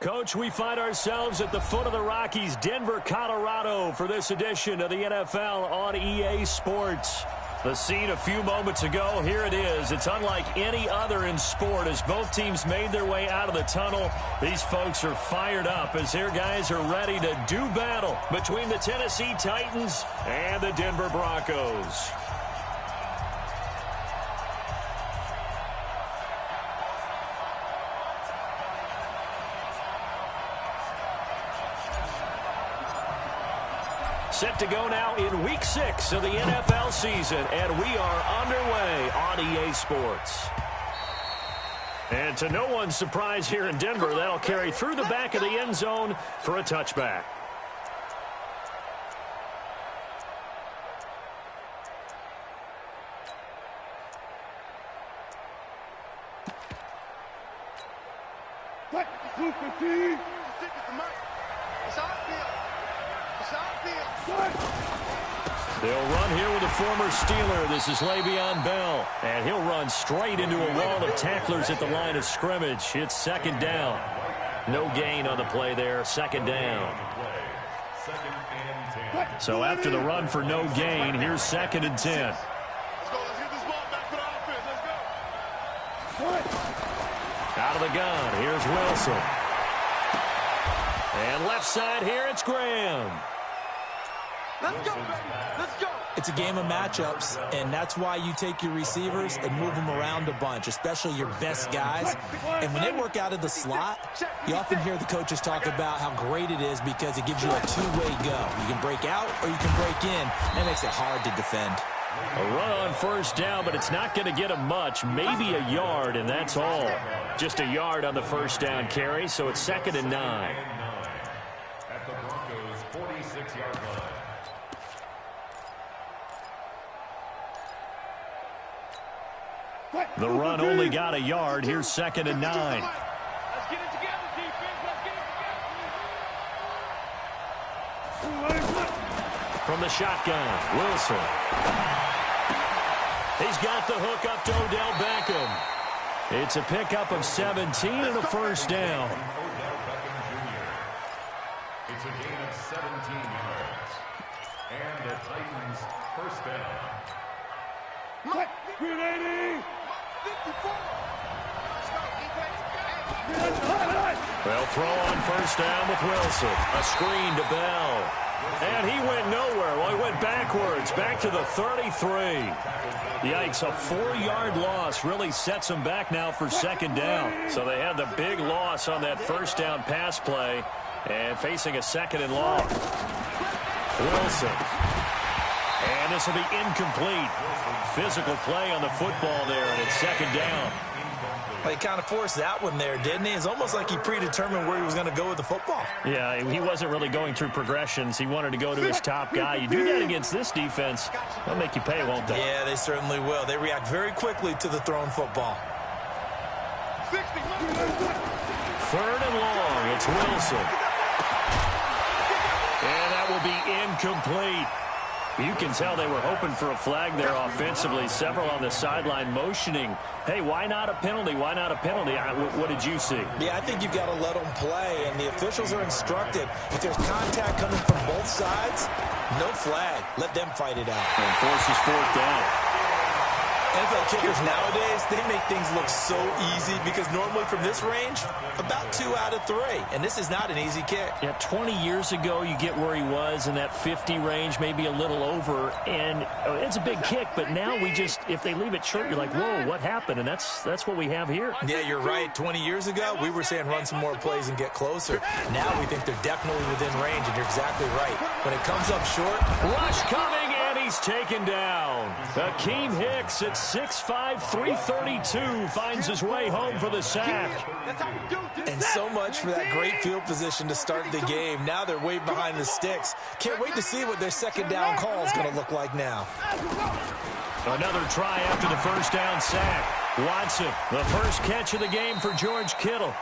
Coach, we find ourselves at the foot of the Rockies, Denver, Colorado, for this edition of the NFL on EA Sports. The scene a few moments ago, here it is. It's unlike any other in sport as both teams made their way out of the tunnel. These folks are fired up as their guys are ready to do battle between the Tennessee Titans and the Denver Broncos. Set to go now in Week 6 of the NFL season, and we are underway on EA Sports. And to no one's surprise here in Denver, that'll carry through the back of the end zone for a touchback. They'll run here with a former Steeler. This is Le'Veon Bell. And he'll run straight into a wall of tacklers at the line of scrimmage. It's second down. No gain on the play there. Second down. So after the run for no gain, here's 2nd and 10. Out of the gun. Here's Wilson. And left side here, it's Graham. Let's go, baby. Let's go. It's a game of matchups, and that's why you take your receivers and move them around a bunch, especially your best guys. And when they work out of the slot, you often hear the coaches talk about how great it is because it gives you a two-way go. You can break out or you can break in. That makes it hard to defend. A run on first down, but it's not going to get him much. Maybe a yard, and that's all. Just a yard on the first down carry, so it's 2nd and 9. At the Broncos' 46-yard line. The run only got a yard. Here's 2nd and 9. Let's get it together, defense. Let's get it together. From the shotgun, Wilson. He's got the hook up to Odell Beckham. It's a pickup of 17 and a first down. It's a gain of 17 yards. And the Titans' first down. They'll throw on first down with Wilson. A screen to Bell. And he went nowhere. Well, he went backwards, back to the 33. Yikes, a 4-yard loss really sets him back now for second down. So they had the big loss on that first down pass play and facing a 2nd and long. Wilson. And this will be incomplete. Physical play on the football there, and it's 2nd down. Well, he kind of forced that one there, didn't he? It's almost like he predetermined where he was going to go with the football. Yeah, he wasn't really going through progressions. He wanted to go to his top guy. You do that against this defense, they'll make you pay, won't they? Yeah, they certainly will. They react very quickly to the thrown football. 3rd and long, it's Wilson. And that will be incomplete. You can tell they were hoping for a flag there offensively. Several on the sideline motioning. Hey, why not a penalty? Why not a penalty? What did you see? Yeah, I think you've got to let them play, and the officials are instructed. If there's contact coming from both sides, no flag. Let them fight it out. And forces 4th down. NFL kickers nowadays, they make things look so easy because normally from this range, about 2 out of 3. And this is not an easy kick. Yeah, 20 years ago, you get where he was in that 50 range, maybe a little over. And it's a big kick, but now we just, if they leave it short, you're like, whoa, what happened? And that's what we have here. Yeah, you're right. 20 years ago, we were saying run some more plays and get closer. Now we think they're definitely within range, and you're exactly right. When it comes up short, rush coming, and he's taken down. Akeem Hicks at 6'5", 332 finds his way home for the sack. And so much for that great field position to start the game. Now they're way behind the sticks. Can't wait to see what their second down call is going to look like now. Another try after the first down sack. Watson, the first catch of the game for George Kittle.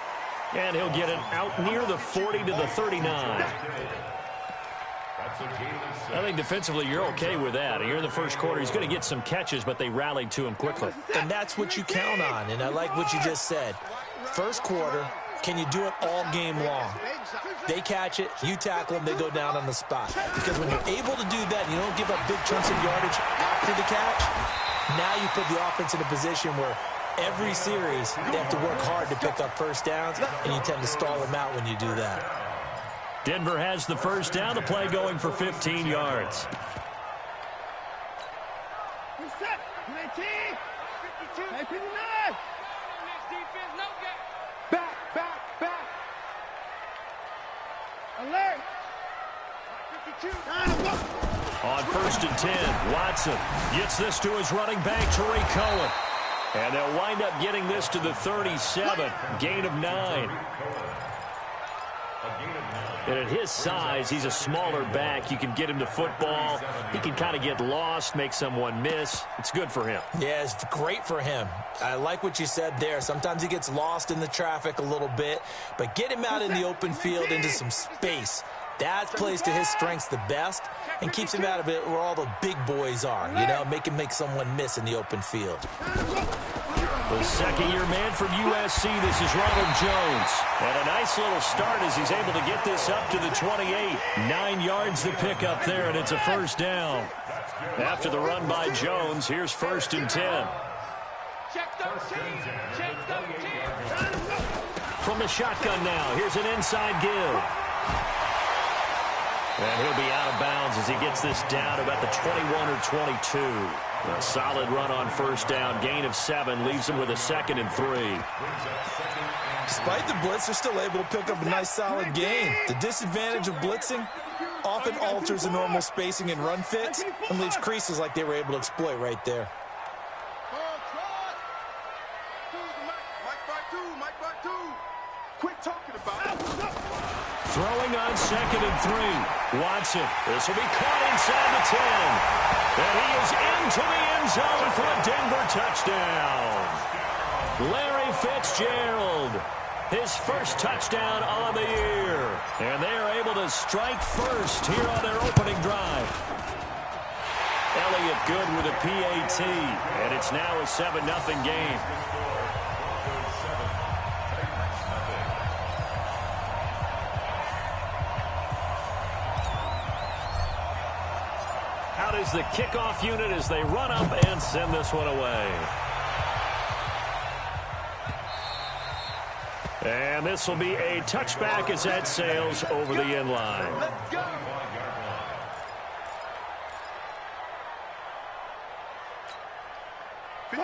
And he'll get it out near the 40 to the 39. I think defensively you're okay with that. Here in the first quarter, he's going to get some catches, but they rallied to him quickly. And that's what you count on, and I like what you just said. First quarter, can you do it all game long? They catch it, you tackle them, they go down on the spot. Because when you're able to do that and you don't give up big chunks of yardage after the catch, now you put the offense in a position where every series they have to work hard to pick up first downs, and you tend to stall them out when you do that. Denver has the first down, the play going for 15 yards. Alert! On 1st and 10, Watson gets this to his running back, Tariq Cohen. And they'll wind up getting this to the 37, gain of 9. And at his size, he's a smaller back. You can get him to football. He can kind of get lost, make someone miss. It's good for him. Yeah, it's great for him. I like what you said there. Sometimes he gets lost in the traffic a little bit, but get him out in the open field into some space. That plays to his strengths the best and keeps him out of it where all the big boys are, you know, make someone miss in the open field. The second-year man from USC, this is Ronald Jones. And a nice little start as he's able to get this up to the 28. 9 yards to pick up there, and it's a first down. After the run by Jones, here's 1st and 10. Check 13! Check 13! From the shotgun now, here's an inside give. And he'll be out of bounds as he gets this down about the 21 or 22. A solid run on first down. Gain of 7 leaves him with a 2nd and 3. Despite the blitz, they're still able to pick up a nice solid gain. The disadvantage of blitzing often alters the normal spacing and run fits and leaves creases like they were able to exploit right there. Quit talking about it. Throwing on 2nd and 3. Watson. This will be caught inside the 10. And he is into the end zone for a Denver touchdown. Larry Fitzgerald, his first touchdown on the year. And they are able to strike first here on their opening drive. Elliott good with a PAT. And it's now a 7-0 game. Out is the kickoff unit as they run up and send this one away. And this will be a touchback as that sails over the end line. Let's go!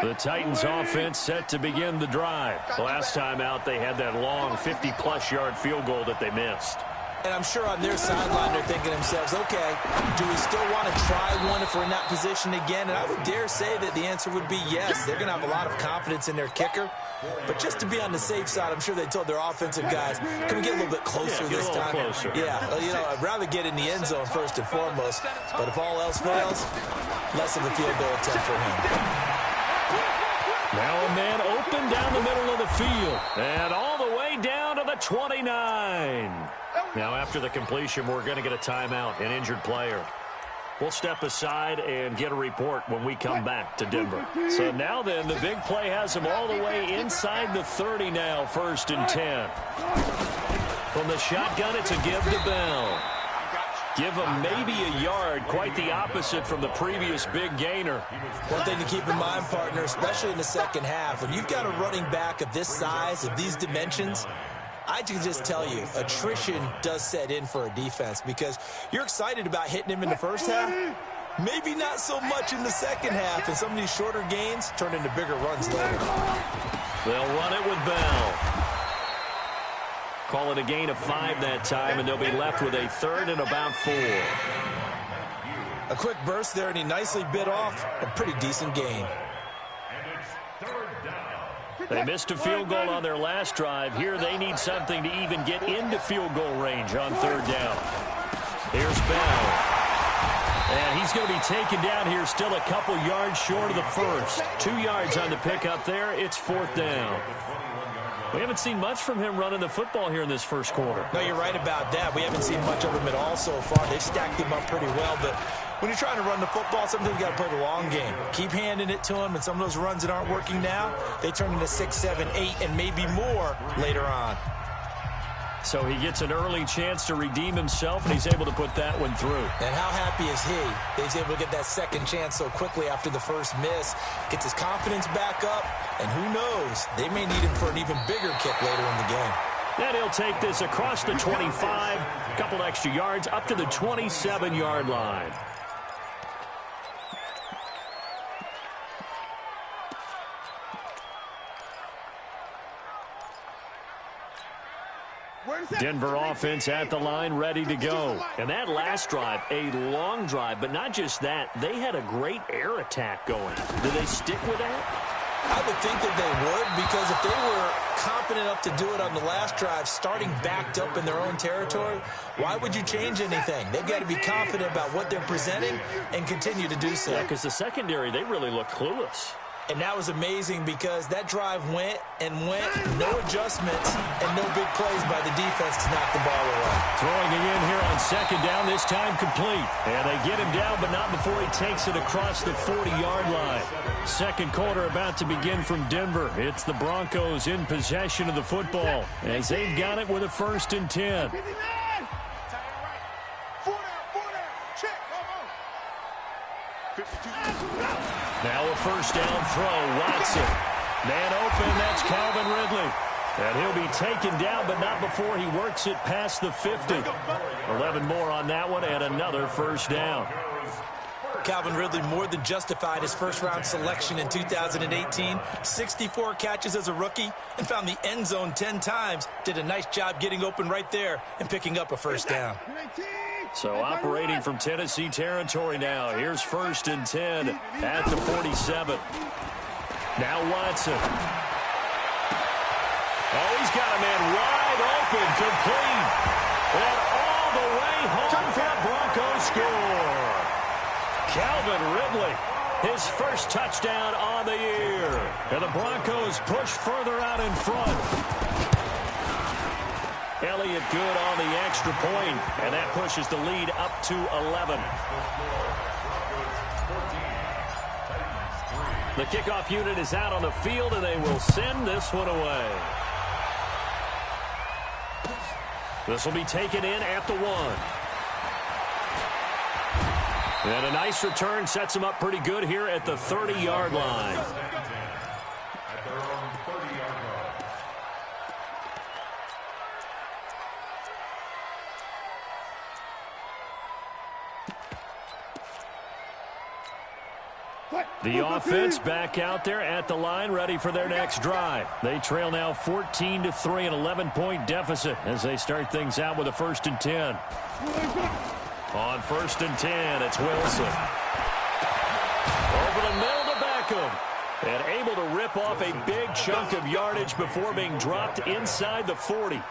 The Titans offense set to begin the drive. Last time out, they had that long 50-plus yard field goal that they missed. And I'm sure on their sideline they're thinking to themselves, okay, do we still want to try one if we're in that position again? And I would dare say that the answer would be yes. They're going to have a lot of confidence in their kicker. But just to be on the safe side, I'm sure they told their offensive guys, can we get a little bit closer this time? Closer. Yeah, you know, I'd rather get in the end zone first and foremost. But if all else fails, less of a field goal attempt for him. Now a man open down the middle of the field. And all the way down to the 29. Now after the completion, we're going to get a timeout, an injured player. We'll step aside and get a report when we come back to Denver. So now then, the big play has him all the way inside the 30 now, 1st and 10. From the shotgun, it's a give to Bell. Give him maybe a yard, quite the opposite from the previous big gainer. One thing to keep in mind, partner, especially in the second half, when you've got a running back of this size, of these dimensions, I can just tell you, attrition does set in for a defense because you're excited about hitting him in the first half. Maybe not so much in the second half, and some of these shorter gains turn into bigger runs later. They'll run it with Bell. Call it a gain of 5 that time, and they'll be left with a 3rd and about 4. A quick burst there, and he nicely bit off a pretty decent gain. They missed a field goal on their last drive. Here they need something to even get into field goal range on 3rd down. Here's Bell. And he's going to be taken down here still a couple yards short of the first. 2 yards on the pickup there. It's 4th down. We haven't seen much from him running the football here in this first quarter. No, you're right about that. We haven't seen much of him at all so far. They've stacked him up pretty well, but when you're trying to run the football, sometimes you got to play the long game. Keep handing it to him, and some of those runs that aren't working now, they turn into 6, 7, 8, and maybe more later on. So he gets an early chance to redeem himself, and he's able to put that one through. And how happy is he that he's able to get that second chance so quickly after the first miss, gets his confidence back up, and who knows, they may need him for an even bigger kick later in the game. And he'll take this across the 25, a couple extra yards, up to the 27-yard line. Denver offense at the line, ready to go. And that last drive, a long drive, but not just that. They had a great air attack going. Do they stick with that? I would think that they would, because if they were confident enough to do it on the last drive, starting backed up in their own territory, why would you change anything? They've got to be confident about what they're presenting and continue to do so. Yeah, because the secondary, they really look clueless. And that was amazing because that drive went and went, no adjustments, and no big plays by the defense to knock the ball away. Throwing it in here on second down, this time complete. And they get him down, but not before he takes it across the 40-yard line. Second quarter about to begin from Denver. It's the Broncos in possession of the football as they've got it with a 1st and 10. Now a first down throw. Watson. Man open. That's Calvin Ridley. And he'll be taken down, but not before he works it past the 50. 11 more on that one and another first down. Calvin Ridley more than justified his first-round selection in 2018. 64 catches as a rookie and found the end zone 10 times. Did a nice job getting open right there and picking up a first down. So operating from Tennessee territory now. Here's 1st and 10 at the 47. Now Watson. Oh, he's got a man wide open, complete. And all the way home for a Broncos score. Calvin Ridley, his first touchdown on the year. And the Broncos push further out in front. Elliott good on the extra point, and that pushes the lead up to 11. The kickoff unit is out on the field, and they will send this one away. This will be taken in at the 1. And a nice return sets him up pretty good here at the 30-yard line. The offense back out there at the line, ready for their next drive. They trail now 14-3, an 11-point deficit as they start things out with a 1st and 10. On 1st and 10, it's Wilson. Over the middle to Beckham. And able to rip off a big chunk of yardage before being dropped inside the 40.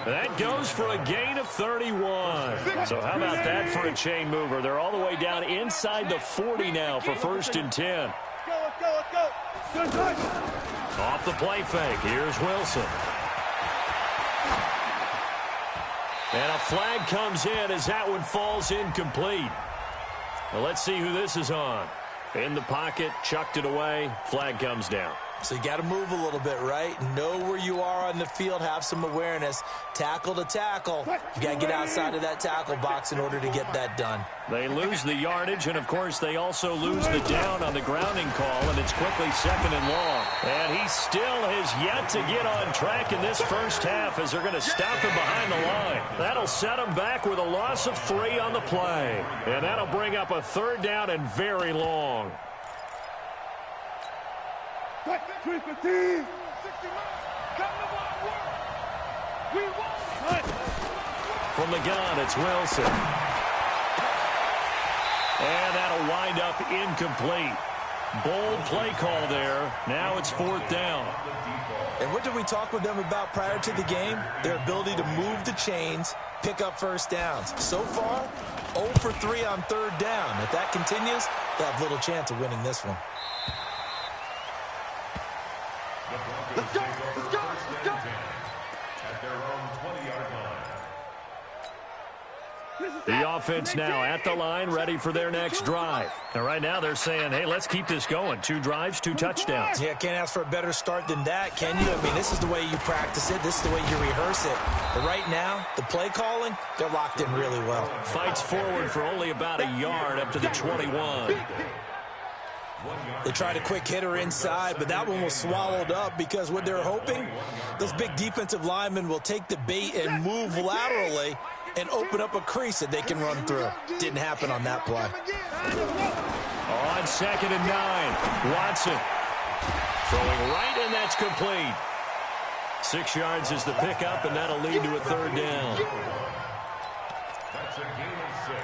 That goes for a gain of 31. So how about that for a chain mover? They're all the way down inside the 40 now for 1st and 10. Off the play fake. Here's Wilson. And a flag comes in as that one falls incomplete. Well, let's see who this is on. In the pocket, chucked it away. Flag comes down. So you got to move a little bit, right? Know where you are on the field, have some awareness. Tackle to tackle. You got to get outside of that tackle box in order to get that done. They lose the yardage, and, of course, they also lose the down on the grounding call, and it's quickly 2nd and long. And he still has yet to get on track in this first half as they're going to stop him behind the line. That'll set him back with a loss of 3 on the play. And that'll bring up a 3rd down and very long. From the gun, it's Wilson. And that'll wind up incomplete. Bold play call there. Now it's 4th down. And what did we talk with them about prior to the game? Their ability to move the chains, pick up first downs. So far, 0 for 3 on 3rd down. If that continues, they'll have little chance of winning this one. Let's go! Let's go! Let's go! At their own 20-yard line. The offense now at the line, ready for their next drive. And right now they're saying, hey, let's keep this going. 2 drives, 2 touchdowns. Yeah, can't ask for a better start than that, can you? I mean, this is the way you practice it. This is the way you rehearse it. But right now, the play calling, they're locked in really well. Fights forward for only about a yard up to the 21. They tried a quick hitter inside, but that one was swallowed up because what they're hoping, those big defensive linemen will take the bait and move laterally and open up a crease that they can run through. Didn't happen on that play. On 2nd and 9, Watson throwing right, and that's complete. 6 yards is the pickup, and that'll lead to a 3rd down. That's a gain of 6.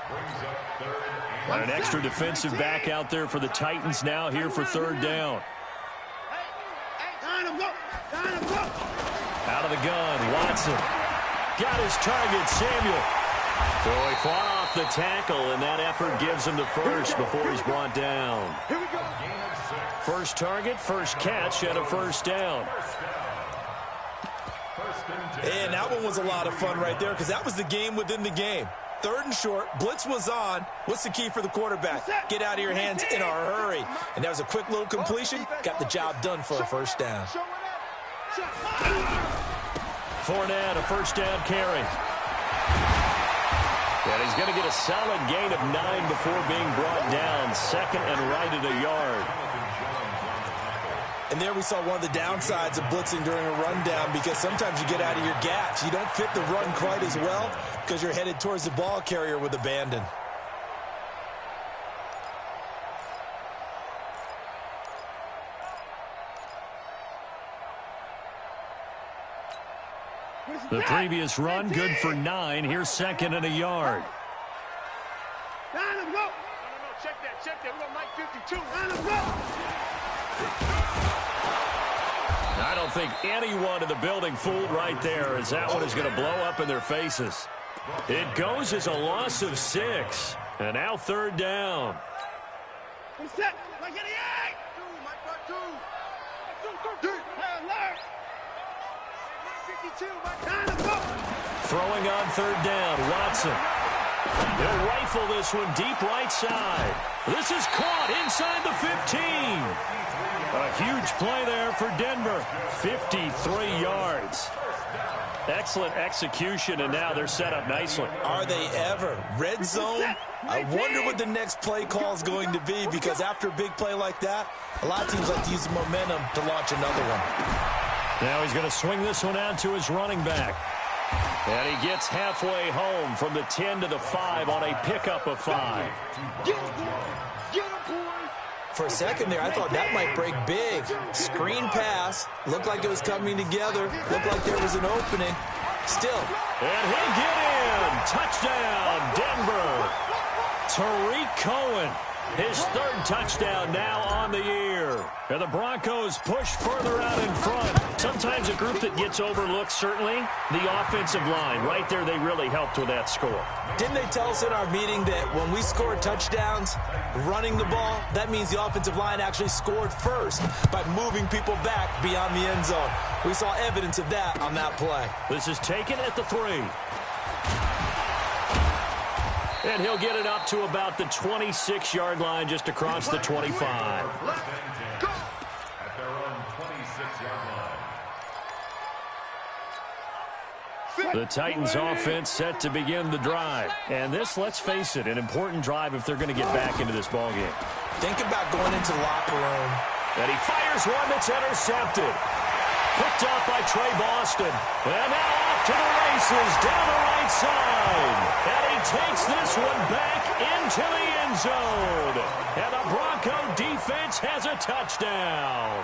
Brings up 3rd and An extra defensive back out there for the Titans now here for 3rd down. Out of the gun, Watson. Got his target, Samuel. So he fought off the tackle, and that effort gives him the first before he's brought down. Here we go. First target, first catch, and a 1st down. And that one was a lot of fun right there because that was the game within the game. 3rd and short, blitz was on. What's the key for the quarterback? Get out of your hands in a hurry. And that was a quick little completion. Got the job done for a 1st down. Fournette, a 1st down carry. And he's going to get a solid gain of 9 before being brought down. 2nd and right at a yard. And there we saw one of the downsides of blitzing during a rundown because sometimes you get out of your gaps. You don't fit the run quite as well because you're headed towards the ball carrier with abandon. The previous run, good for 9. Here's 2nd and a yard. Check that. We're on Mike 52. I don't think anyone in the building fooled right there as that one is going to blow up in their faces. It goes as a loss of 6. And now 3rd down. Set. Mike 88. Throwing on 3rd down, Watson. He'll rifle this one deep right side. This is caught inside the 15. A huge play there for Denver. 53 yards. Excellent execution, and now they're set up nicely. Are they ever? Red zone? I wonder what the next play call is going to be because after a big play like that, a lot of teams like to use the momentum to launch another one. Now he's going to swing this one out to his running back. And he gets halfway home from the 10 to the 5 on a pickup of 5. For a second there, I thought that might break big. Screen pass. Looked like it was coming together. Looked like there was an opening. Still. And he'll get in. Touchdown, Denver. Tariq Cohen. His 3rd touchdown now on the year. And the Broncos push further out in front. Sometimes a group that gets overlooked, certainly, the offensive line. Right there, they really helped with that score. Didn't they tell us in our meeting that when we score touchdowns running the ball, that means the offensive line actually scored first by moving people back beyond the end zone? We saw evidence of that on that play. This is taken at the 3. And he'll get it up to about the 26-yard line just across the 25. at their own 26-yard line. The Titans offense set to begin the drive. And this, let's face it, an important drive if they're going to get back into this ballgame. Think about going into the locker room. And he fires one that's intercepted. Picked off by Trey Boston. And now off to the races down the right side. And he takes this one back into the end zone. And the Bronco defense has a touchdown.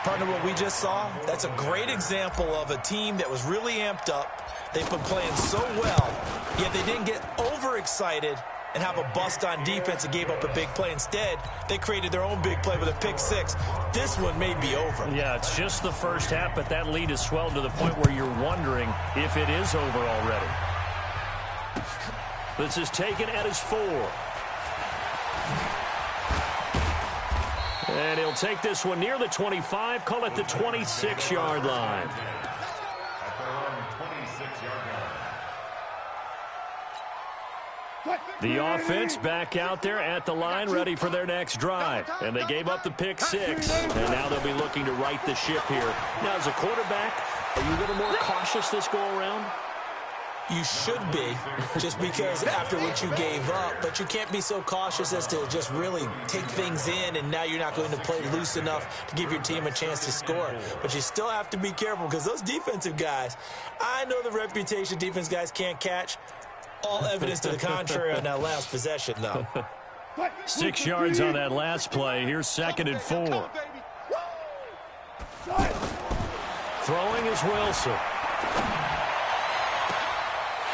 Partner, what we just saw, that's a great example of a team that was really amped up. They've been playing so well, yet they didn't get overexcited and have a bust on defense and gave up a big play. Instead, they created their own big play with a pick 6. This one may be over. Yeah, it's just the first half, but that lead has swelled to the point where you're wondering if it is over already. This is taken at his 4. And he'll take this one near the 25, call it the 26-yard line. At their own 26-yard line. The offense back out there at the line, ready for their next drive. And they gave up the pick 6, and now they'll be looking to right the ship here. Now, as a quarterback, are you a little more cautious this go-around? You should be, just because after what you gave up, but you can't be so cautious as to just really take things in, and now you're not going to play loose enough to give your team a chance to score. But you still have to be careful, because those defensive guys, I know the reputation defense guys can't catch. All evidence to the contrary on that last possession, though. 6 yards on that last play. Here's 2nd and 4. Throwing is Wilson.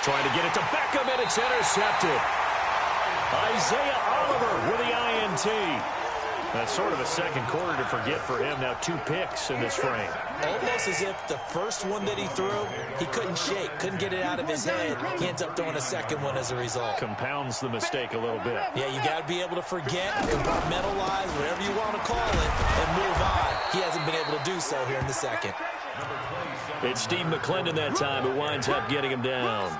Trying to get it to Beckham, and it's intercepted. Isaiah Oliver with the INT. That's sort of a second quarter to forget for him. Now 2 picks in this frame. Almost as if the first one that he threw, he couldn't shake, couldn't get it out of his head. He ends up throwing a second one as a result. Compounds the mistake a little bit. Yeah, you got to be able to forget, compartmentalize, whatever you want to call it, and move on. He hasn't been able to do so here in the second. It's Steve McClendon that time who winds up getting him down.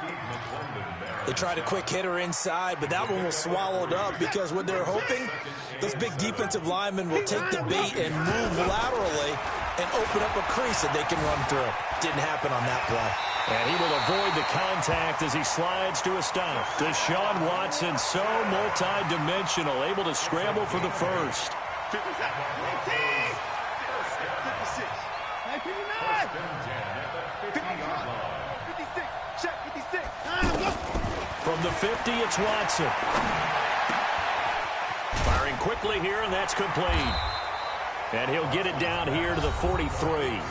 They tried a quick hitter inside, but that one was swallowed up because what they're hoping, those big defensive linemen will take the bait and move laterally and open up a crease that they can run through. Didn't happen on that play. And he will avoid the contact as he slides to a stop. Deshaun Watson, so multi-dimensional, able to scramble for the first. 56, check 56. From the 50, it's Watson. Firing quickly here, and that's complete. And he'll get it down here to the 43.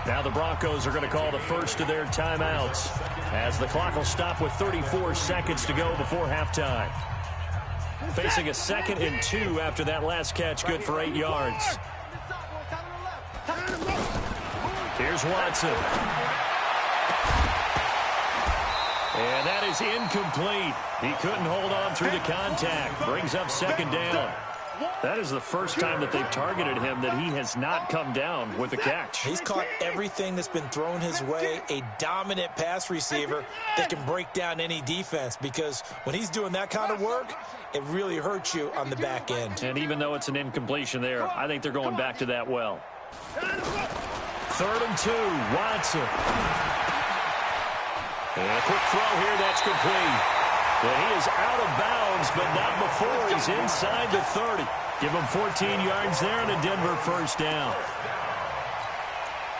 Now the Broncos are going to call the first of their timeouts as the clock will stop with 34 seconds to go before halftime. Facing a 2nd and 2 after that last catch, good for 8 yards. Here's Watson. And that is incomplete. He couldn't hold on through the contact. Brings up 2nd down. That is the first time that they've targeted him that he has not come down with a catch. He's caught everything that's been thrown his way. A dominant pass receiver that can break down any defense, because when he's doing that kind of work, it really hurts you on the back end. And even though it's an incompletion there, I think they're going back to that well. 3rd and 2, Watson. And a quick throw here, that's complete. And he is out of bounds, but not before he's inside the 30. Give him 14 yards there and a Denver first down.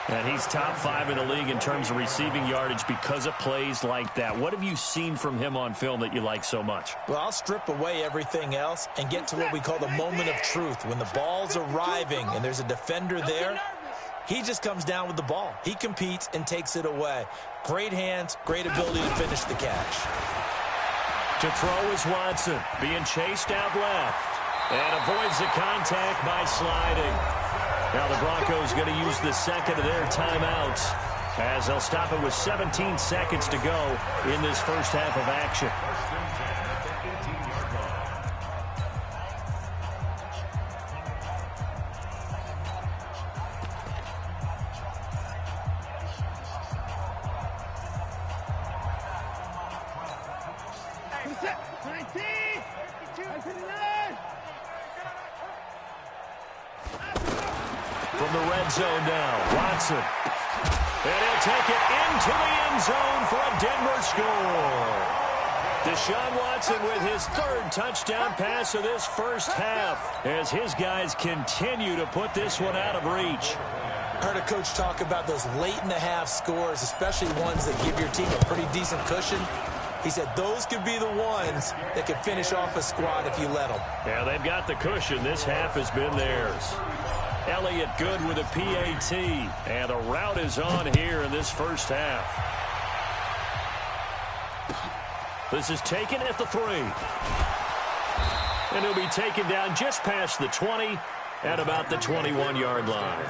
And he's top 5 in the league in terms of receiving yardage because of plays like that. What have you seen from him on film that you like so much? Well, I'll strip away everything else and get to what we call the moment of truth. When the ball's arriving and there's a defender there, he just comes down with the ball. He competes and takes it away. Great hands, great ability to finish the catch. To throw is Watson, being chased out left, and avoids the contact by sliding. Now the Broncos going to use the 2nd of their timeouts as they'll stop it with 17 seconds to go in this first half of action. From the red zone now, Watson. And he'll take it into the end zone for a Denver score. Deshaun Watson with his 3rd touchdown pass of this first half as his guys continue to put this one out of reach. I heard a coach talk about those late-in-the-half scores, especially ones that give your team a pretty decent cushion. He said those could be the ones that could finish off a squad if you let them. Yeah, they've got the cushion. This half has been theirs. Elliott good with a PAT, and the route is on here in this first half. This is taken at the 3. And he'll be taken down just past the 20 at about the 21-yard line.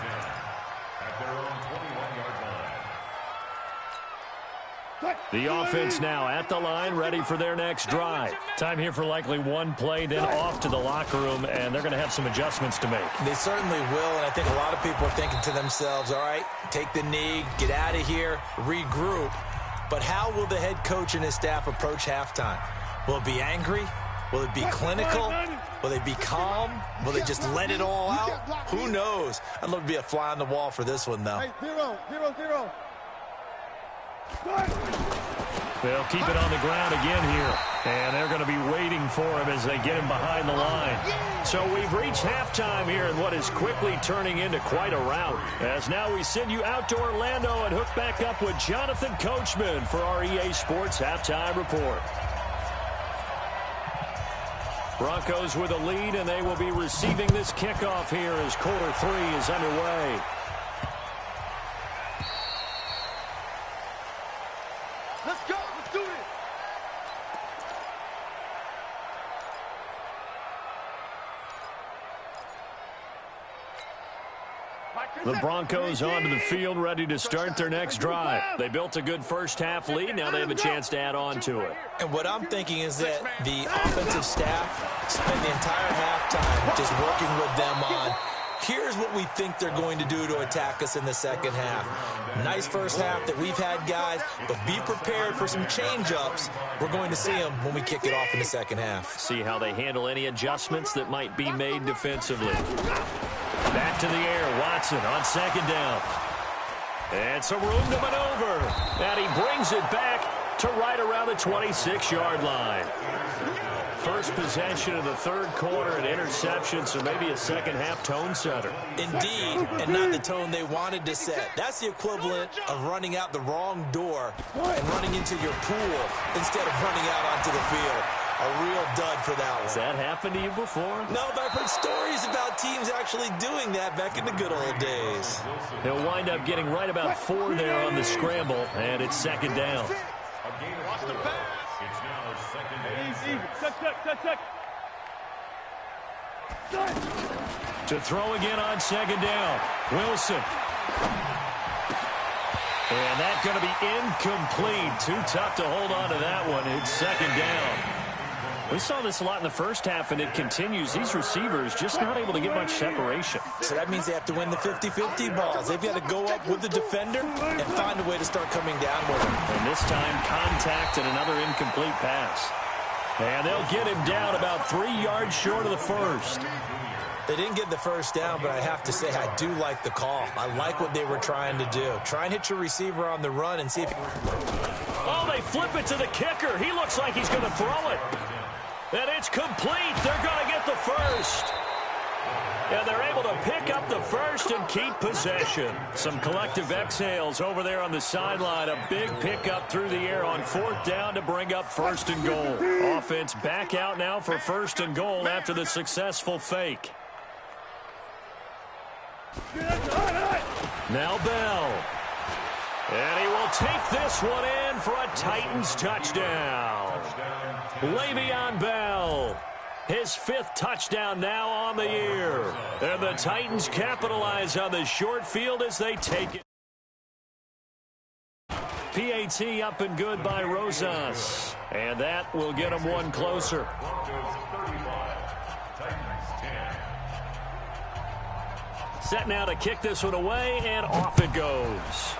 The offense now at the line, ready for their next drive. Time here for likely one play, then off to the locker room, and they're going to have some adjustments to make. They certainly will, and I think a lot of people are thinking to themselves, all right, take the knee, get out of here, regroup. But how will the head coach and his staff approach halftime? Will it be angry? Will it be clinical? Will they be calm? Will they just let it all out? Who knows? I'd love to be a fly on the wall for this one, though. Hey, 0-0-0. They'll keep it on the ground again here. And they're going to be waiting for him as they get him behind the line. So we've reached halftime here in what is quickly turning into quite a rout. As now we send you out to Orlando and hook back up with Jonathan Coachman for our EA Sports Halftime Report. Broncos with a lead, and they will be receiving this kickoff here as quarter 3 is underway. Let's go. Let's do this. The Broncos onto the field, ready to start their next drive. They built a good first-half lead. Now they have a chance to add on to it. And what I'm thinking is that the offensive staff spend the entire halftime just working with them on, here's what we think they're going to do to attack us in the second half. Nice first half that we've had, guys, but be prepared for some change-ups. We're going to see them when we kick it off in the second half. See how they handle any adjustments that might be made defensively. Back to the air, Watson on second down. And some room to maneuver. And he brings it back to right around the 26-yard line. First possession of the third quarter, an interception, so maybe a second-half tone setter. Indeed, and not the tone they wanted to set. That's the equivalent of running out the wrong door and running into your pool instead of running out onto the field. A real dud for that one. Has that happened to you before? No, but I've heard stories about teams actually doing that back in the good old days. He'll wind up getting right about 4 there on the scramble, and it's second down. Watch the pass. It's now second and Easy. Check. To throw again on second down, Wilson. And that's going to be incomplete. Too tough to hold on to that one. It's second down. We saw this a lot in the first half, and it continues. These receivers just not able to get much separation. So that means they have to win the 50-50 balls. They've got to go up with the defender and find a way to start coming down with him. And this time, contact and another incomplete pass. And they'll get him down about 3 yards short of the first. They didn't get the first down, but I have to say I do like the call. I like what they were trying to do. Try and hit your receiver on the run and see if... Oh, they flip it to the kicker. He looks like he's going to throw it. And it's complete. They're going to get the first. And they're able to pick up the first and keep possession. Some collective exhales over there on the sideline. A big pickup through the air on fourth down to bring up first and goal. Offense back out now for first and goal after the successful fake. Now Bell. And he will take this one in for a Titans touchdown. Le'Veon Bell, his 5th touchdown now on the year. And the Titans capitalize on the short field as they take it. PAT up and good by Rosas. And that will get them one closer. Set now to kick this one away, and off it goes.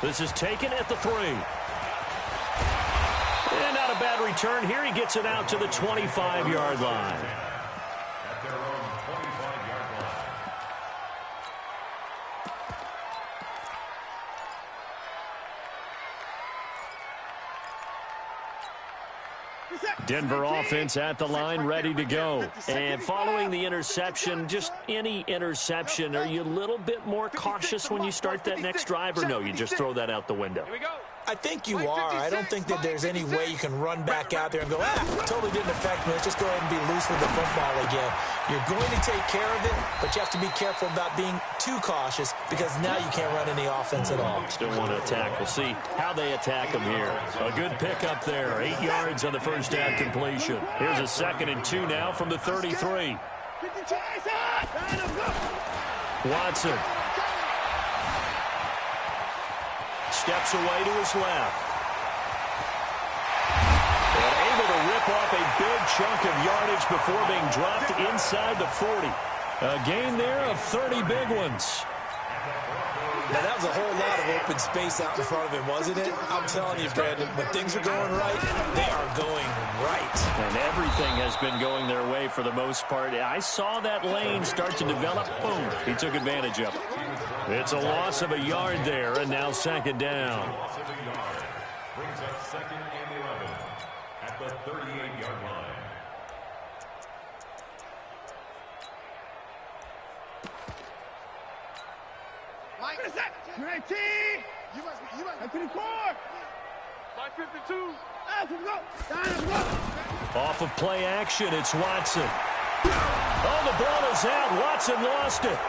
This is taken at the 3. And not a bad return here. He gets it out to the 25-yard line. at their own 25-yard line. Denver offense at the line, ready to go. And following the interception, just any interception, are you a little bit more cautious when you start that next drive, or no, you just throw that out the window? Here we go. I think you are. I don't think that there's any way you can run back out there and go, totally didn't affect me. Let's just go ahead and be loose with the football again. You're going to take care of it, but you have to be careful about being too cautious because now you can't run any offense at all. Still want to attack. We'll see how they attack them here. A good pickup there. 8 yards on the first down completion. Here's a 2nd and 2 now from the 33. Watson. Steps away to his left. And able to rip off a big chunk of yardage before being dropped inside the 40. A gain there of 30 big ones. Now, that was a whole lot of open space out in front of him, wasn't it? I'm telling you, Brandon, when things are going right, they are going right. And everything has been going their way for the most part. I saw that lane start to develop. Boom. He took advantage of it. It's a loss of a yard there, and now second down. Loss of a yard. Brings up second and 11 at the 38-yard line. Mike, what is that? 19! You must be 54! 552! Off of play action, it's Watson. Oh, the ball is out. Watson lost it.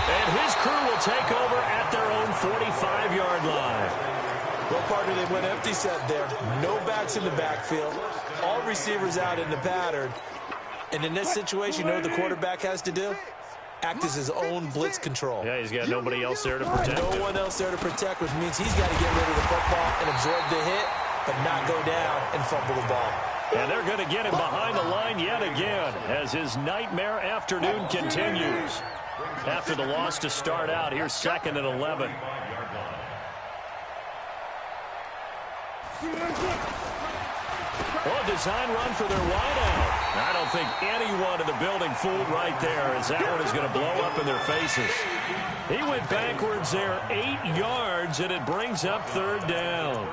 And his crew will take over at their own 45-yard line. Well, partner, they went empty set there. No backs in the backfield. All receivers out in the pattern. And in this situation, you know what the quarterback has to do? Act as his own blitz control. Yeah, he's got nobody else there to protect him. No one else there to protect, which means he's got to get rid of the football and absorb the hit, but not go down and fumble the ball. And they're going to get him behind the line yet again as his nightmare afternoon continues. After the loss to start out, here's second and 11. Oh, design run for their wideout. I don't think anyone in the building fooled right there, as that one is going to blow up in their faces. He went backwards there 8 yards, and it brings up third down.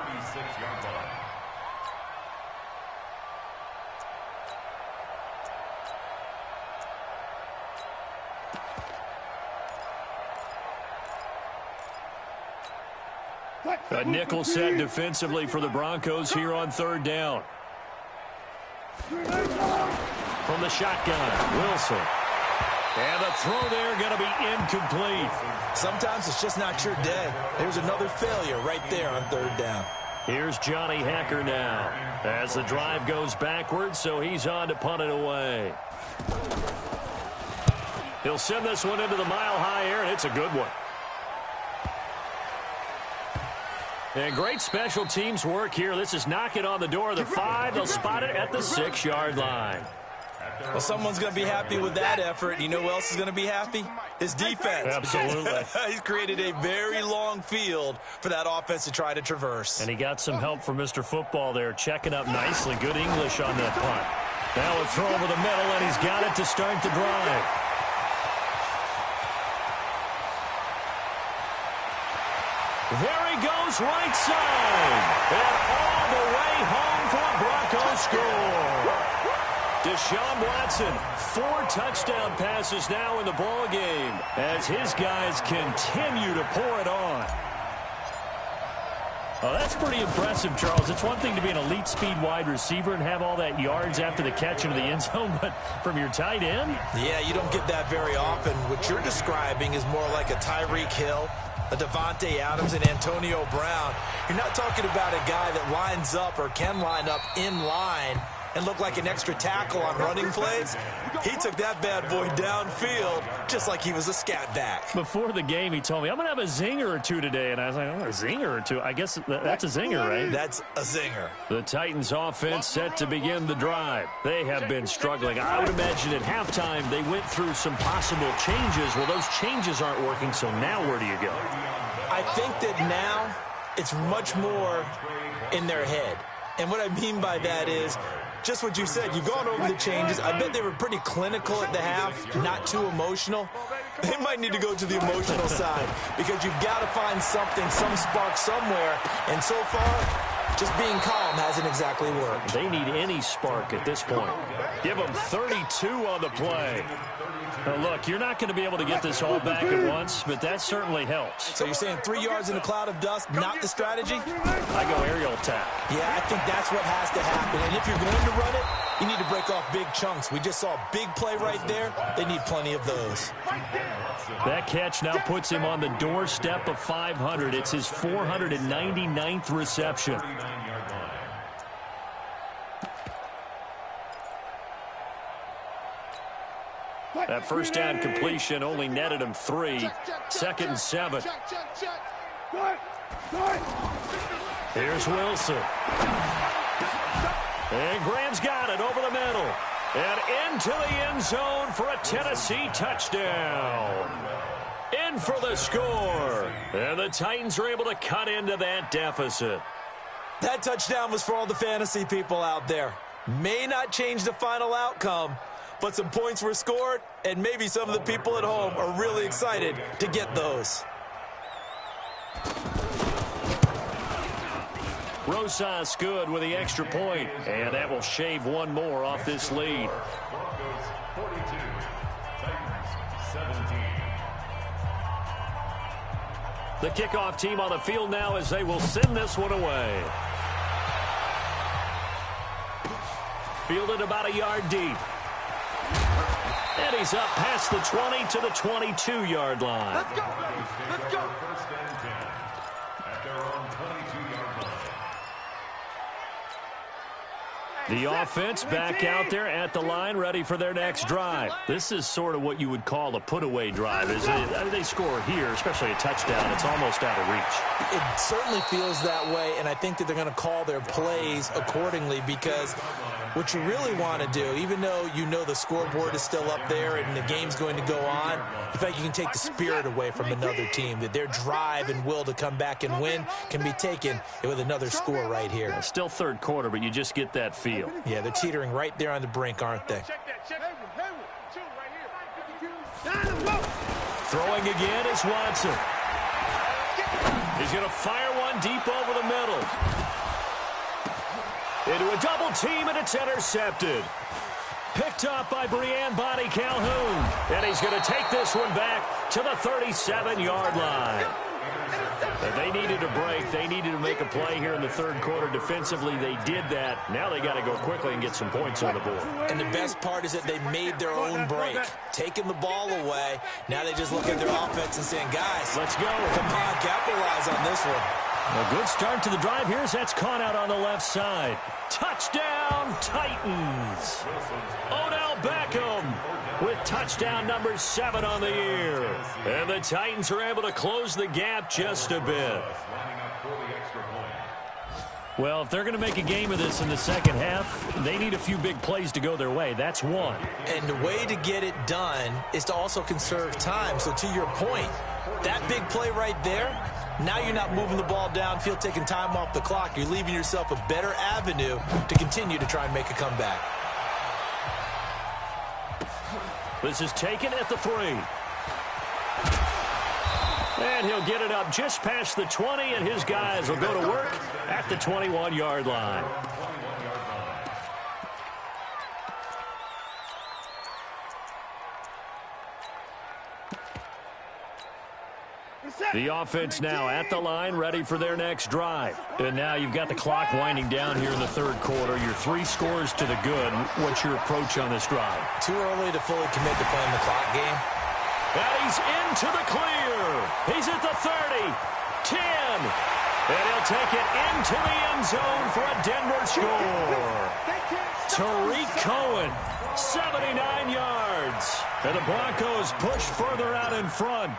A nickel set defensively for the Broncos here on third down. From the shotgun, Wilson. And the throw there going to be incomplete. Sometimes it's just not your day. There's another failure right there on third down. Here's Johnny Hacker now as the drive goes backwards, so he's on to punt it away. He'll send this one into the mile-high air, and it's a good one. And great special teams work here. This is knocking on the door of the 5. They'll spot it at the 6-yard line. Well, someone's going to be happy with that effort. You know who else is going to be happy? His defense. Absolutely. He's created a very long field for that offense to try to traverse. And he got some help from Mr. Football there, checking up nicely. Good English on that punt. Now a throw over the middle, and he's got it to start the drive. There he goes, right side. And all the way home for a Broncos score. Deshaun Watson, 4 touchdown passes now in the ball game as his guys continue to pour it on. Oh, that's pretty impressive, Charles. It's one thing to be an elite speed wide receiver and have all that yards after the catch into the end zone, but from your tight end? Yeah, you don't get that very often. What you're describing is more like a Tyreek Hill, a Devontae Adams, and Antonio Brown. You're not talking about a guy that lines up or can line up in line and look like an extra tackle on running plays. He took that bad boy downfield just like he was a scat back. Before the game, he told me, I'm going to have a zinger or two today. And I was like, oh, a zinger or two? I guess that's a zinger, right? That's a zinger. The Titans offense set to begin the drive. They have been struggling. I would imagine at halftime they went through some possible changes. Well, those changes aren't working, so now where do you go? I think that now it's much more in their head. And what I mean by that is just what you said. You've gone over the changes. I bet they were pretty clinical at the half, not too emotional. They might need to go to the emotional side because you've got to find something, some spark somewhere. And so far, just being calm hasn't exactly worked. They need any spark at this point. Give them 32 on the play. Now, look, you're not going to be able to get this all back at once, but that certainly helps. So you're saying 3 yards in a cloud of dust, not the strategy? I go aerial attack. Yeah, I think that's what has to happen. And if you're going to run it, you need to break off big chunks. We just saw a big play right there. They need plenty of those. That catch now puts him on the doorstep of 500. It's his 499th reception. That first down completion only netted him 3. Second and 7. Here's Wilson. And Graham's got it over the middle. And into the end zone for a Tennessee touchdown. in for the score. And the Titans are able to cut into that deficit. That touchdown was for all the fantasy people out there. May not change the final outcome, but some points were scored, and maybe some of the people at home are really excited to get those. Rosas good with the extra point, and that will shave one more off this lead. Broncos 42, Titans 17. The kickoff team on the field now as they will send this one away. Fielded about a yard deep. And he's up past the 20 to the 22-yard line. Let's go. Let's go. First and 10 at their own 22-yard line. The offense back out there at the line, ready for their next drive. This is sort of what you would call a put-away drive. As they score here, especially a touchdown, it's almost out of reach. It certainly feels that way, and I think that they're going to call their plays accordingly, because what you really want to do, even though you know the scoreboard is still up there and the game's going to go on, in fact, you can take the spirit away from another team, that their drive and will to come back and win can be taken with another score right here. Still third quarter, but you just get that feel. Yeah, they're teetering right there on the brink, aren't they? Throwing again is Watson. He's going to fire one deep over the middle. Into a double team, and it's intercepted. Picked up by Brian Body Calhoun. And he's going to take this one back to the 37-yard line. They needed a break. They needed to make a play here in the third quarter. Defensively, they did that. Now they got to go quickly and get some points on the board. And the best part is that they made their own break, taking the ball away. Now they just look at their offense and saying, guys, let's go. Come on, capitalize on this one. A good start to the drive here as that's caught out on the left side. Touchdown, Titans. Odell Beckham with touchdown number 7 on the year. And the Titans are able to close the gap just a bit. Well, if they're going to make a game of this in the second half, they need a few big plays to go their way. That's one. And the way to get it done is to also conserve time. So to your point, that big play right there, now you're not moving the ball downfield, taking time off the clock. You're leaving yourself a better avenue to continue to try and make a comeback. This is taken at the 3. And he'll get it up just past the 20, and his guys will go to work at the 21-yard line. The offense now at the line, ready for their next drive. And now you've got the clock winding down here in the third quarter. Your 3 scores to the good. What's your approach on this drive? Too early to fully commit to playing the clock game. And he's into the clear. He's at the 30, 10. And he'll take it into the end zone for a Denver score. Tariq Cohen, 79 yards. And the Broncos push further out in front.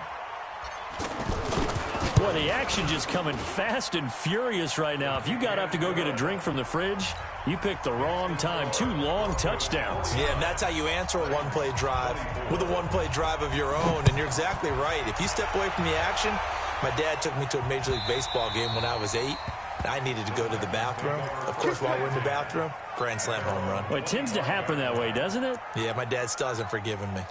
Boy, the action just coming fast and furious right now. If you got up to go get a drink from the fridge, you picked the wrong time. 2 long touchdowns. Yeah, and that's how you answer a one-play drive with a one-play drive of your own. And you're exactly right. If you step away from the action, my dad took me to a Major League Baseball game when I was 8. I needed to go to the bathroom. Of course, while we're in the bathroom, grand slam home run. Well, it tends to happen that way, doesn't it? Yeah, my dad still hasn't forgiven me.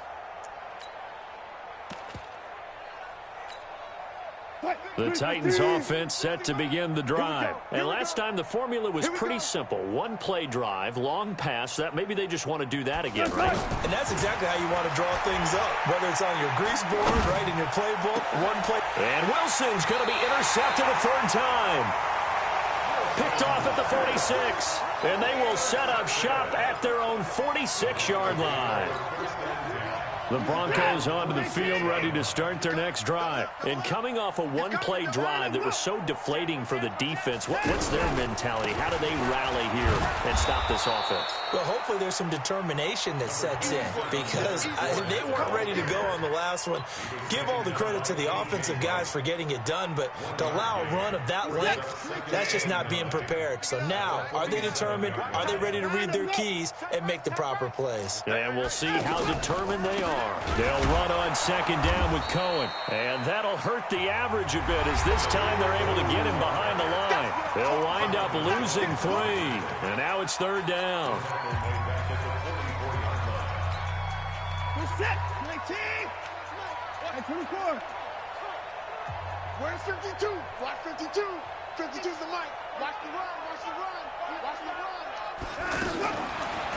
The Titans offense set to begin the drive. And last time the formula was pretty simple. One-play drive, long pass. That maybe they just want to do that again, right? And that's exactly how you want to draw things up. Whether it's on your grease board, right, in your playbook, one play. And Wilson's going to be intercepted a third time. Picked off at the 46. And they will set up shop at their own 46-yard line. The Broncos onto the field, ready to start their next drive. And coming off a one-play drive that was so deflating for the defense, what's their mentality? How do they rally here and stop this offense? Well, hopefully there's some determination that sets in, because they weren't ready to go on the last one. Give all the credit to the offensive guys for getting it done, but to allow a run of that length, that's just not being prepared. So now, are they determined? Are they ready to read their keys and make the proper plays? And we'll see how determined they are. far. They'll run on second down with Cohen. And that'll hurt the average a bit as this time they're able to get him behind the line. They'll wind up losing 3. And now it's third down. Set. 19. 24. Where's 52? Watch 52. 52's the mic. Watch the run. Watch the run. Watch the run.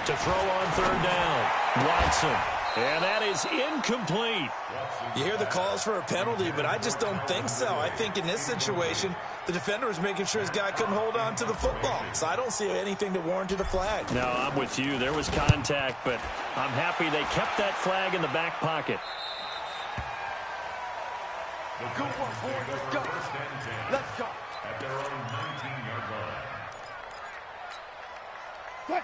To throw on third down, Watson. And that is incomplete. You hear the calls for a penalty, but I just don't think so. I think in this situation, the defender was making sure his guy couldn't hold on to the football. So I don't see anything that warranted a flag. No, I'm with you. There was contact, but I'm happy they kept that flag in the back pocket. Good work, boy. Let's go. Let's go. At their own 19-yard line.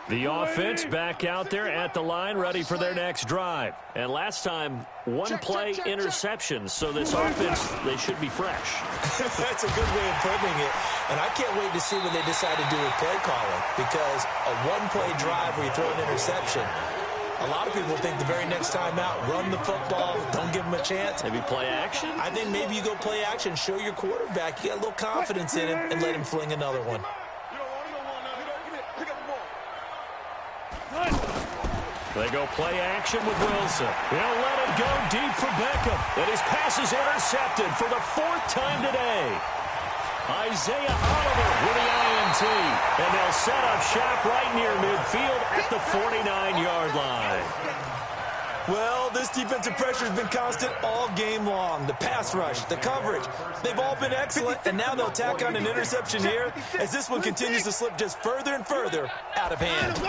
The offense back out there at the line, ready for their next drive. And last time, one play interception. So this offense, they should be fresh. That's a good way of putting it. And I can't wait to see what they decide to do with play calling. Because a one-play drive where you throw an interception, a lot of people think the very next time out, run the football, don't give them a chance. Maybe play action? I think maybe you go play action, show your quarterback you got a little confidence in him, and let him fling another one. They go play action with Wilson. He'll let it go deep for Beckham. And his pass is intercepted for the 4th time today. Isaiah Oliver with the INT. And they'll set up shop right near midfield at the 49-yard line. Well, this defensive pressure has been constant all game long. The pass rush, the coverage, they've all been excellent. And now they'll tack on an interception here as this one continues to slip just further and further out of hand.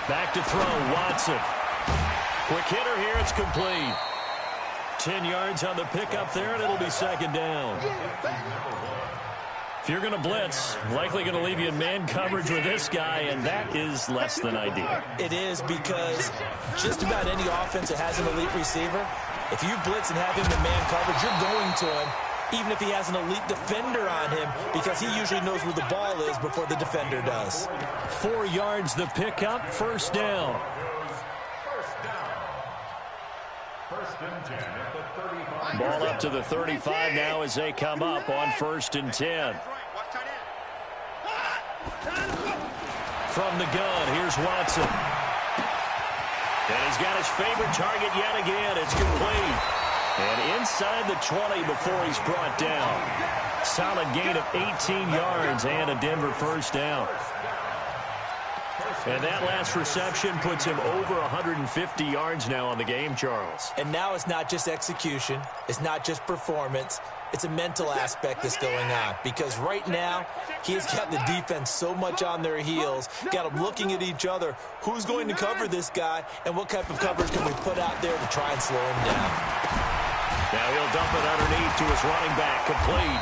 Back to throw, Watson. Quick hitter here, it's complete. 10 yards on the pickup there, and it'll be second down. If you're going to blitz, likely going to leave you in man coverage with this guy, and that is less than ideal. It is because just about any offense that has an elite receiver, if you blitz and have him in man coverage, you're going to him, even if he has an elite defender on him, because he usually knows where the ball is before the defender does. 4 yards the pickup, first down. First and 10 at the 35. Ball up to the 35 now as they come up on 1st and 10. From the gun, here's Watson. And he's got his favorite target yet again. It's complete. And inside the 20 before he's brought down. Solid gain of 18 yards and a Denver first down. And that last reception puts him over 150 yards now on the game, Charles. And now it's not just execution. It's not just performance. It's a mental aspect that's going on. Because right now, he's got the defense so much on their heels, got them looking at each other. Who's going to cover this guy, and what type of coverage can we put out there to try and slow him down? Now he'll dump it underneath to his running back, complete.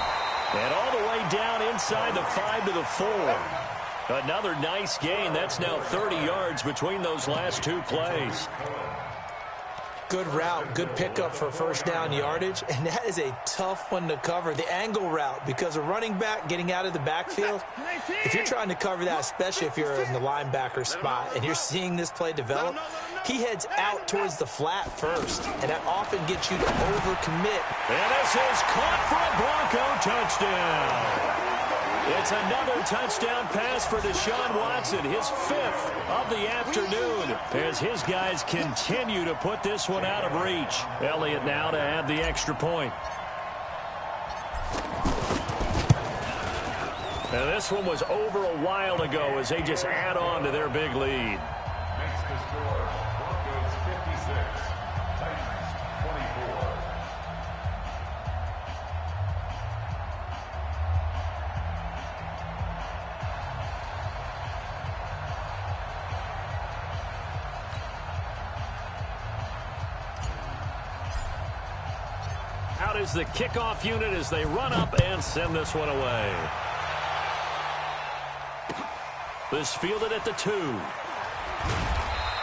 And all the way down inside the 5 to the 4. Another nice gain. That's now 30 yards between those last 2 plays. Good route, good pickup for first down yardage, and that is a tough one to cover. The angle route, because a running back getting out of the backfield, if you're trying to cover that, especially if you're in the linebacker spot and you're seeing this play develop, he heads out towards the flat first, and that often gets you to overcommit. And this is caught for a Bronco touchdown. It's another touchdown pass for Deshaun Watson, his 5th of the afternoon, as his guys continue to put this one out of reach. Elliott now to have the extra point. Now this one was over a while ago as they just add on to their big lead. Makes the score Broncos 56, Titans 24. Out is the kickoff unit as they run up and send this one away. This fielded at the 2.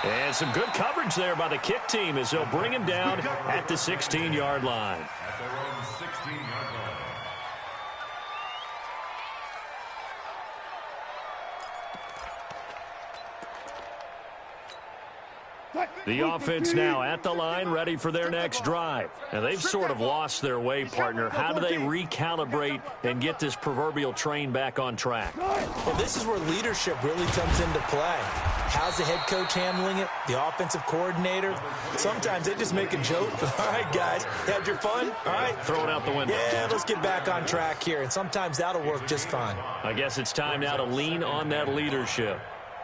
And some good coverage there by the kick team as they'll bring him down at the 16-yard line. At their own 16-yard line. The offense now at the line, ready for their next drive. And they've sort of lost their way, partner. How do they recalibrate and get this proverbial train back on track? Well, this is where leadership really comes into play. How's the head coach handling it? The offensive coordinator? Sometimes they just make a joke. All right, guys, had your fun? All right. Throw it out the window. Yeah, let's get back on track here. And sometimes that'll work just fine. I guess it's time now to lean on that leadership.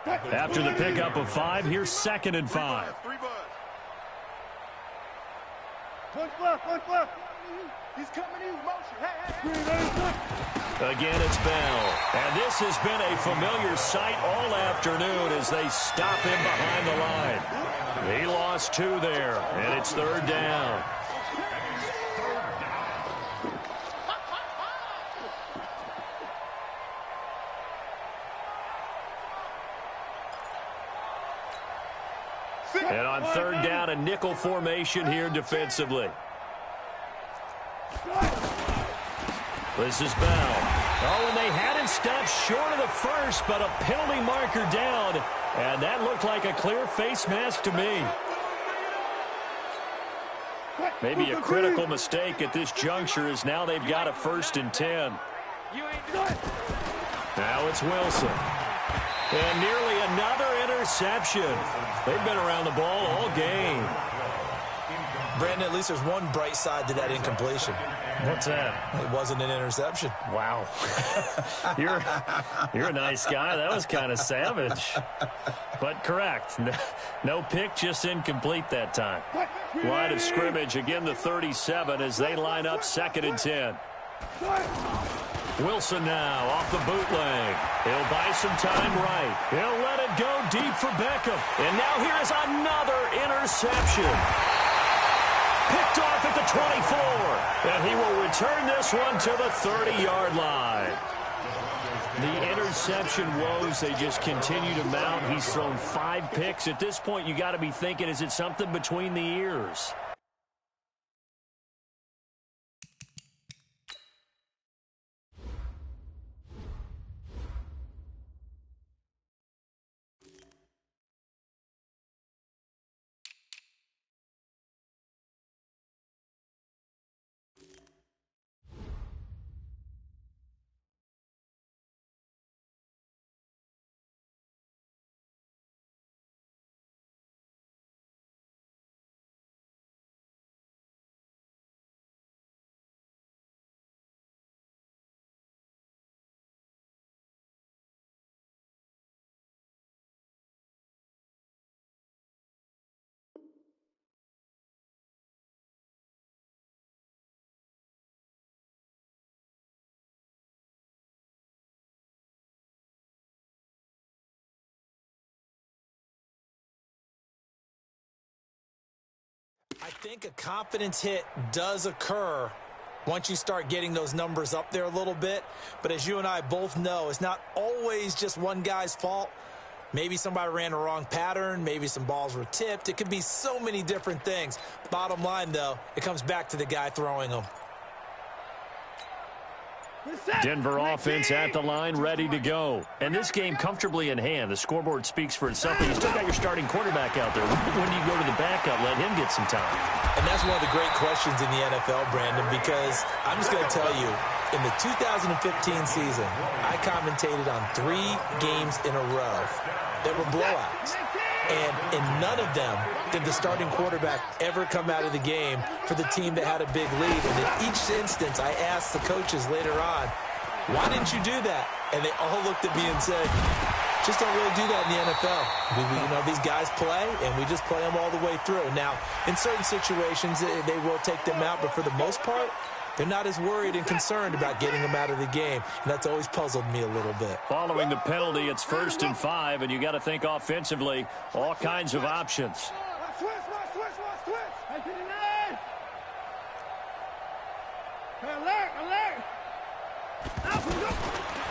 After the pickup of 5, here's 2nd and 5. He's coming in motion. Hey. Again, it's Bell. And this has been a familiar sight all afternoon as they stop him behind the line. He lost 2 there, and it's 3rd down. And on 3rd down, a nickel formation here defensively. This is Bell. Oh, and they had him stopped short of the first, but a penalty marker down. And that looked like a clear face mask to me. Maybe a critical mistake at this juncture as now they've got a 1st and 10. Now it's Wilson. And nearly another interception. They've been around the ball all game. Brandon, at least there's one bright side to that incompletion. What's that? It wasn't an interception. Wow. You're a nice guy. That was kind of savage. But correct. No pick, just incomplete that time. Line of scrimmage, again the 37 as they line up 2nd and 10. Wilson now off the bootleg. He'll buy some time right. He'll let it go deep for Beckham. And now here is another interception. Picked off at the 24. And he will return this one to the 30-yard line. The interception woes, they just continue to mount. He's thrown 5 picks. At this point, you got to be thinking, is it something between the ears? I think a confidence hit does occur once you start getting those numbers up there a little bit. But as you and I both know, it's not always just one guy's fault. Maybe somebody ran a wrong pattern. Maybe some balls were tipped. It could be so many different things. Bottom line, though, it comes back to the guy throwing them. Denver offense at the line, ready to go. And this game comfortably in hand. The scoreboard speaks for itself, but you still got your starting quarterback out there. When do you go to the backup, let him get some time? And that's one of the great questions in the NFL, Brandon, because I'm just going to tell you, in the 2015 season, I commentated on 3 games in a row that were blowouts. And in none of them did the starting quarterback ever come out of the game for the team that had a big lead. And in each instance, I asked the coaches later on, why didn't you do that? And they all looked at me and said, just don't really do that in the NFL. You know, these guys play, and we just play them all the way through. Now, in certain situations, they will take them out, but for the most part, they're not as worried and concerned about getting them out of the game, and that's always puzzled me a little bit. Following the penalty, it's 1st and 5, and you got to think offensively, all kinds of options.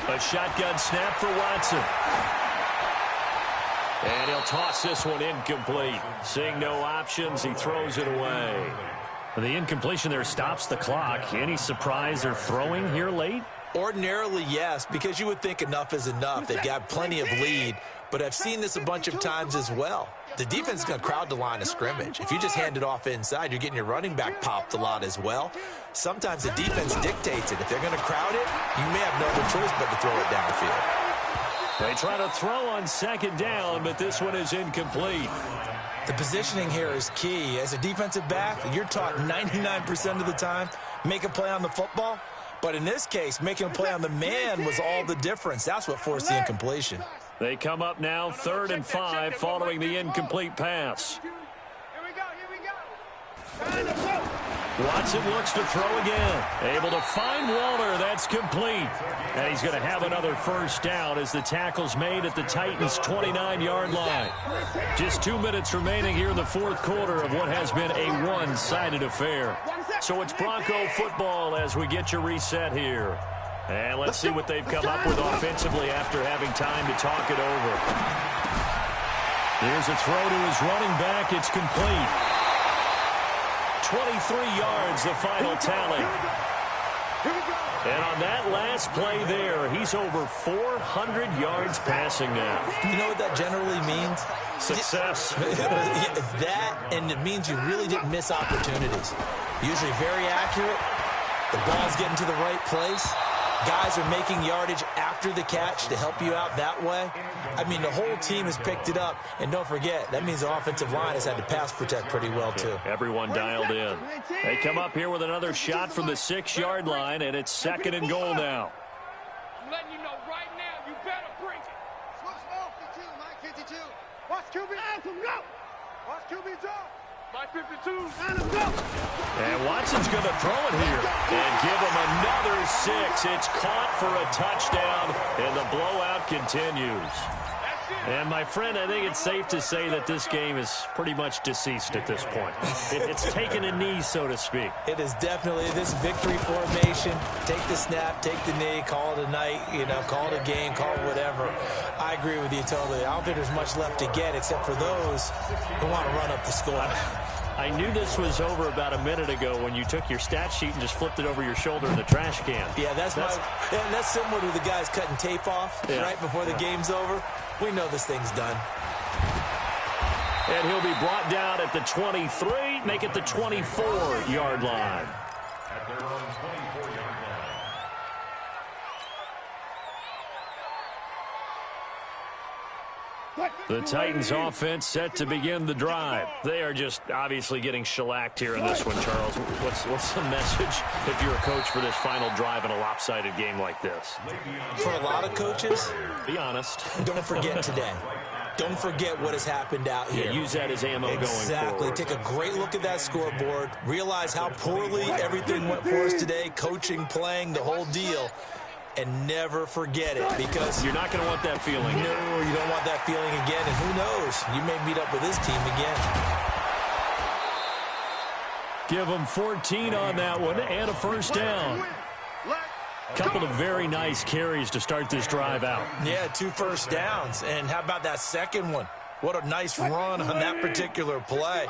A shotgun snap for Watson. And he'll toss this one incomplete. Seeing no options, he throws it away. The incompletion there stops the clock. Any surprise they're throwing here late? Ordinarily, yes, because you would think enough is enough. They've got plenty of lead. but I've seen this a bunch of times as well. The defense is going to crowd the line of scrimmage. If you just hand it off inside, you're getting your running back popped a lot as well. Sometimes the defense dictates it. If they're going to crowd it, you may have no other choice but to throw it downfield. They try to throw on second down, but this one is incomplete. The positioning here is key. As a defensive back, you're taught 99% of the time, make a play on the football. But in this case, making a play on the man was all the difference. That's what forced the incompletion. They come up now 3rd and 5 following the incomplete pass. Here we go. Watson looks to throw again. Able to find Waller. That's complete. And he's going to have another first down as the tackle's made at the Titans' 29-yard line. Just 2 minutes remaining here in the fourth quarter of what has been a one-sided affair. So it's Bronco football as we get you reset here. And let's see what they've come up with offensively after having time to talk it over. Here's a throw to his running back. It's complete. 23 yards, the final tally. And on that last play there, he's over 400 yards passing now. You know what that generally means? Success. That, and it means you really didn't miss opportunities. Usually very accurate. The ball's getting to the right place. Guys are making yardage after the catch to help you out that way. I mean, the whole team has picked it up. And don't forget, that means the offensive line has had to pass protect pretty well, too. Everyone dialed in. They come up here with another shot from the 6-yard line, and it's 2nd and goal now. I'm letting you know right now, you better bring it. Slow, 52, Mike 52. Watch QB. Anthem, go. Watch QB drop. Mike 52. Anthem, go. And Watson's going to throw it here and give him another 6. It's caught for a touchdown, and the blowout continues. And, my friend, I think it's safe to say that this game is pretty much deceased at this point. It's taken a knee, so to speak. It is definitely this victory formation. Take the snap, take the knee, call it a night, call it a game, call it whatever. I agree with you totally. I don't think there's much left to get except for those who want to run up the score. I knew this was over about a minute ago when you took your stat sheet and just flipped it over your shoulder in the trash can. Yeah, that's similar to the guys cutting tape off right before the game's over. We know this thing's done. And he'll be brought down at the 23, make it the 24-yard line. At their own 24-yard line. The Titans offense set to begin the drive. They are just obviously getting shellacked here in this one, Charles. What's the message if you're a coach for this final drive in a lopsided game like this? For a lot of coaches, be honest. Don't forget today. Don't forget what has happened out here. Yeah, use that as ammo going forward. Exactly. Take a great look at that scoreboard. Realize how poorly everything went for us today. Coaching, playing, the whole deal. And never forget it, because you're not going to want that feeling. No, you don't want that feeling again. And who knows? You may meet up with this team again. Give them 14 on that one and a first down. Couple of very nice carries to start this drive out. Yeah, 2 first downs. And how about that second one? What a nice run on that particular play.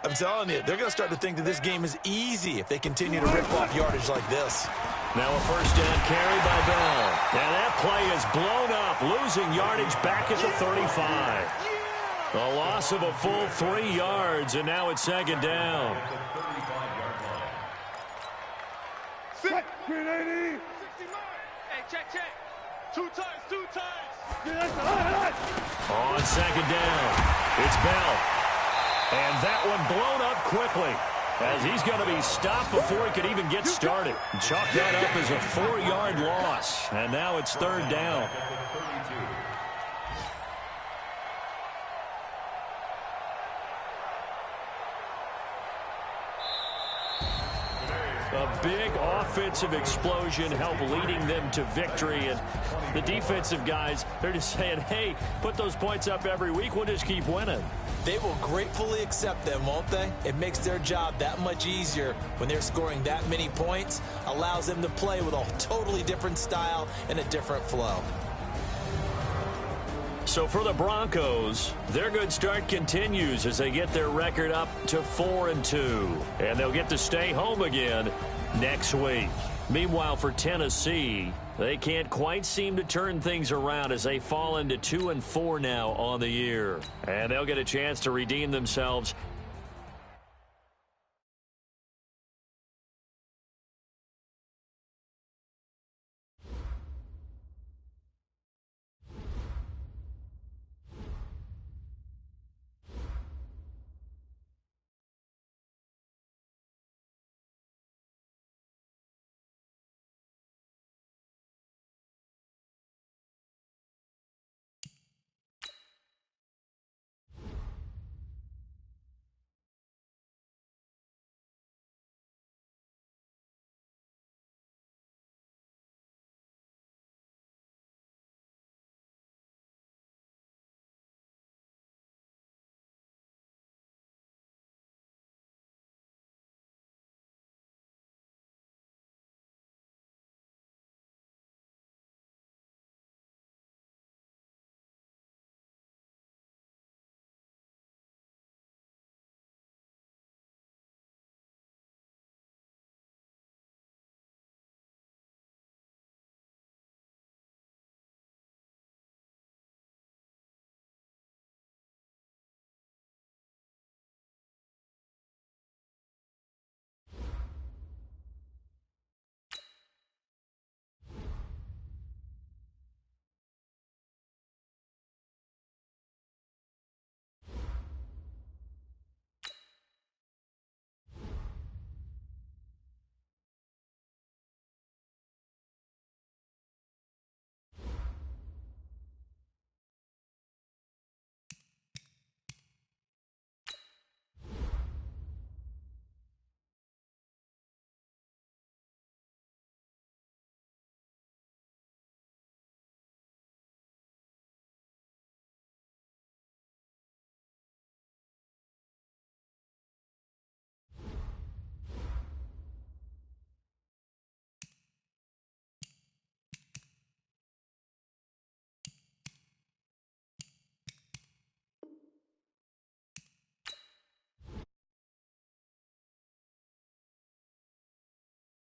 I'm telling you, they're going to start to think that this game is easy if they continue to rip off yardage like this. Now a first down carry by Bell. And that play is blown up, losing yardage back at the 35. A loss of a full 3 yards, and now it's 2nd down. Set. 380. 60 miles. Hey, check. 2 times. On 2nd down, it's Bell. And that one blown up quickly, as he's going to be stopped before he could even get started. Chalk that up as a 4-yard loss, and now it's 3rd down. A big offensive explosion helped leading them to victory, and the defensive guys, they're just saying, hey, put those points up every week, we'll just keep winning. They will gratefully accept them, won't they? It makes their job that much easier when they're scoring that many points, allows them to play with a totally different style and a different flow. So for the Broncos, their good start continues as they get their record up to 4-2. And they'll get to stay home again next week. Meanwhile, for Tennessee, they can't quite seem to turn things around as they fall into 2-4 now on the year. And they'll get a chance to redeem themselves